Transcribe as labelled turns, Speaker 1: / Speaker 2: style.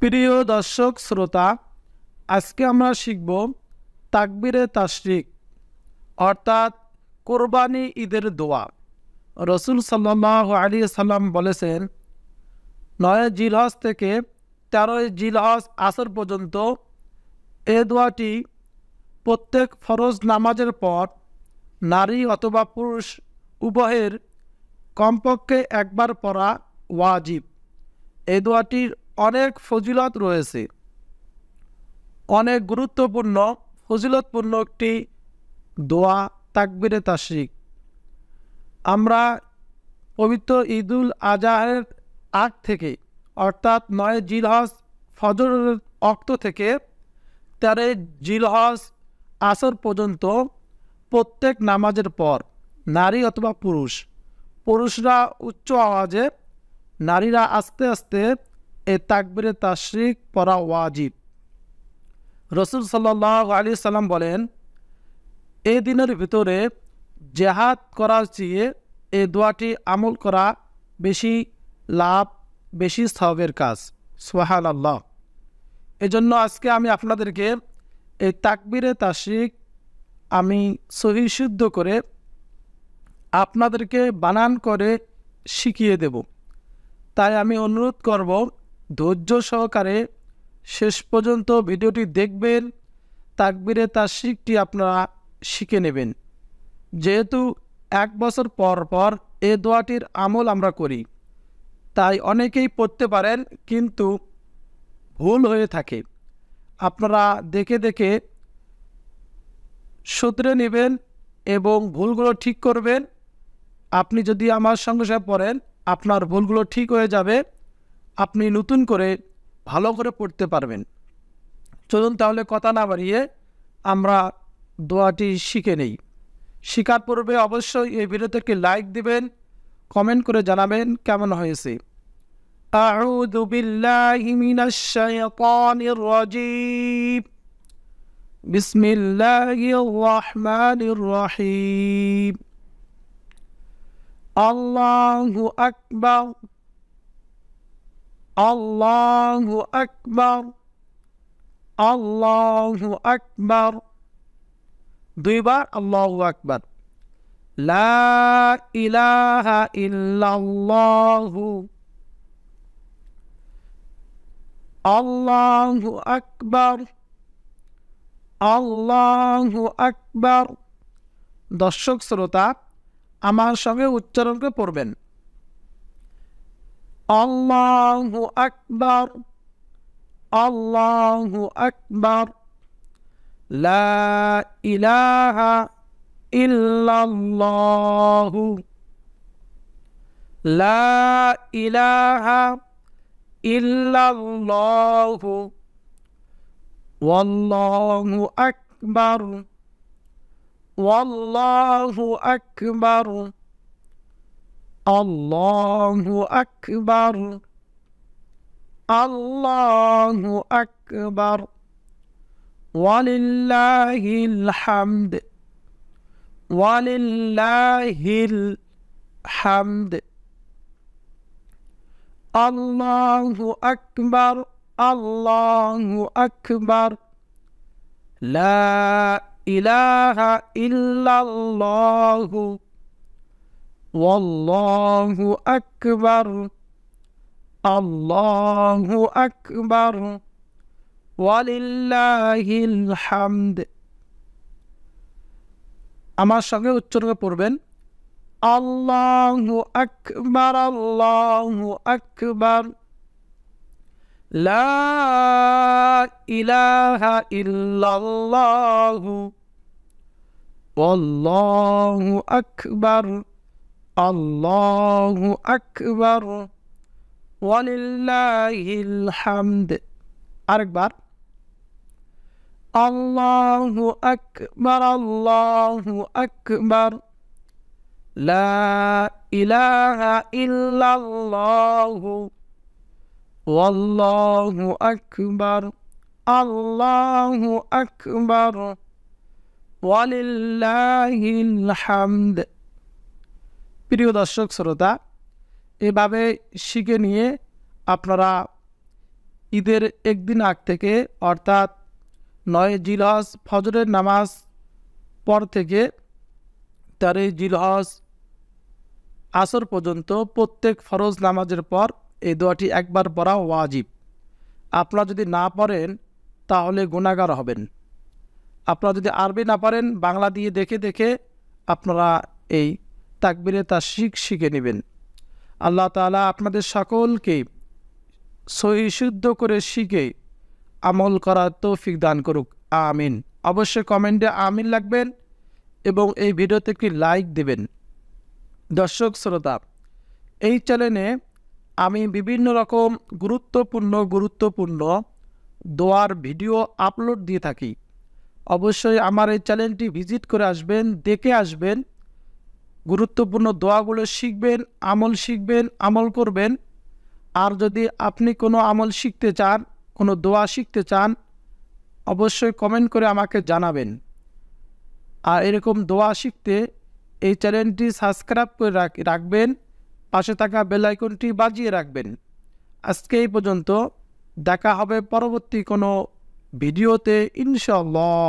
Speaker 1: প্রিয় দর্শক শ্রোতা, আজকে আমরা শিখব তাকবীরে তাশরিক অর্থাৎ কোরবানি ঈদের দোয়া। রসুল সাল্লাল্লাহু আলাইহি সাল্লাম বলেছেন, 9 জিলহজ থেকে 13 জিলহজ আসর পর্যন্ত এ দোয়াটি প্রত্যেক ফরজ নামাজের পর নারী অথবা পুরুষ উভয়ের কমপক্ষে একবার পড়া ওয়াজিব। এই দোয়াটির অনেক ফজিলত রয়েছে, অনেক গুরুত্বপূর্ণ ফজিলতপূর্ণ একটি দোয়া তাকবীরে তাশরিক। আমরা পবিত্র ঈদুল আজহার আগ থেকে অর্থাৎ 9 জিলহজ ফজরের ওয়াক্ত থেকে 13 জিলহজ আসর পর্যন্ত প্রত্যেক নামাজের পর নারী অথবা পুরুষরা উচ্চ আওয়াজে, নারীরা আস্তে আস্তে এই তাকবীরে তাশরিক পড়া ওয়াজিব। রসুল সাল্লাল্লাহু আলাইহি সাল্লাম বলেন, এই দিনের ভিতরে জেহাদ করার চেয়ে এই দোয়াটি আমল করা বেশি লাভ, বেশি সওয়াবের কাজ। সুবহানাল্লাহ। এজন্য আজকে আমি আপনাদেরকে এই তাকবীরে তাশরিক আমি সহিহ শুদ্ধ করে আপনাদেরকে বানান করে শিখিয়ে দেব। তাই আমি অনুরোধ করব, ধৈর্য সহকারে শেষ পর্যন্ত ভিডিওটি দেখবেন, তাকবীরে তাশরিকটি আপনারা শিখে নেবেন। যেহেতু 1 বছর পর পর এই দোয়াটির আমল আমরা করি, তাই অনেকেই পড়তে পারেন কিন্তু ভুল হয়ে থাকে। আপনারা দেখে দেখে শুধরে নেবেন এবং ভুলগুলো ঠিক করবেন। আপনি যদি আমার সঙ্গে সঙ্গে পড়েন, আপনার ভুলগুলো ঠিক হয়ে যাবে, আপনি নতুন করে ভালো করে পড়তে পারবেন। চলুন তাহলে কথা না বাড়িয়ে আমরা দোয়াটি শিখে নেই। শিখার পূর্বে অবশ্যই এই ভিডিওতে একটি লাইক দিবেন, কমেন্ট করে জানাবেন কেমন হয়েছে। আউযু বিল্লাহি মিনাশ শাইতানির রাজীম। বিসমিল্লাহির রহমানির রহিম। আল্লাহু আকবার, আল্লাহু আকবার, আল্লাহু আকবার। 2 বার আল্লাহু আকবার। লা ইলাহা ইল্লাল্লাহু, আল্লাহু আকবার, আল্লাহু আকবার। দর্শক শ্রোতা, আমার সঙ্গে উচ্চারণ করে পড়বেন। আল্লাহু আকবার, আল্লাহু আকবার। লা ইলাহা ইল্লাল্লাহু, লা ইলাহা ইল্লাল্লাহু। ওয়াল্লাহু আকবার, ওয়াল্লাহু আকবার, আল্লাহু আকবার, আল্লাহু আকবার। ওয়ালিল্লাহিল হামদ, ওয়ালিল্লাহিল হামদ। আল্লাহু আকবার, আল্লাহু আকবার। লা ইলাহা ইল্লাল্লাহু, ওয়াল্লাহু আকবার, আল্লাহু আকবার, ওয়ালিল্লাহিল হামদ। আমার সঙ্গে উচ্চারণ পড়বেন। আল্লাহু আকবার, আল্লাহু আকবার। লা ইলাহা ইল্লাল্লাহু, ওয়াল্লাহু আকবার, আল্লাহু আকবার, ওয়ালিল্লাহিল হামদ। আরেকবার। আল্লাহু আকবার, আল্লাহু আকবার। লা ইলাহা ইল্লাল্লাহু, ওয়াল্লাহু আকবার, আল্লাহু আকবার, ওয়ালিল্লাহিল হামদ। প্রিয় দর্শক শ্রোতা, এভাবে শিখে নিয়ে আপনারা ঈদের একদিন আগ থেকে অর্থাৎ 9 জিলহজ ফজরের নামাজ পর থেকে 13 জিলহজ আসর পর্যন্ত প্রত্যেক ফরজ নামাজের পর এই দোয়াটি একবার পড়া ওয়াজিব। আপনারা যদি না পড়েন তাহলে গুনাহগার হবেন। আপনারা যদি আরবি না পারেন বাংলা দিয়ে দেখে দেখে আপনারা এই তাকবীরে তাশরিক শিখে নেবেন। আল্লাহ তাআলা আপনাদের সকলকে সহি শুদ্ধ করে শিখে আমল করার তৌফিক দান করুক, আমিন। অবশ্যই কমেন্টে আমিন লিখবেন এবং এই ভিডিওতে একটি লাইক দেবেন। দর্শক শ্রোতা, এই চ্যানেলে আমি বিভিন্ন রকম গুরুত্বপূর্ণ দোয়ার ভিডিও আপলোড দিয়ে থাকি। অবশ্যই আমার এই চ্যানেলটি ভিজিট করে আসবেন, দেখে আসবেন, গুরুত্বপূর্ণ দোয়াগুলো শিখবেন, আমল করবেন। আর যদি আপনি কোনো আমল শিখতে চান, কোনো দোয়া শিখতে চান, অবশ্যই কমেন্ট করে আমাকে জানাবেন। আর এরকম দোয়া শিখতে এই চ্যানেলটি সাবস্ক্রাইব করে রাখবেন, পাশে থাকা বেল আইকনটি বাজিয়ে রাখবেন। আজকে এই পর্যন্ত, দেখা হবে পরবর্তী কোনো ভিডিওতে ইনশাআল্লাহ।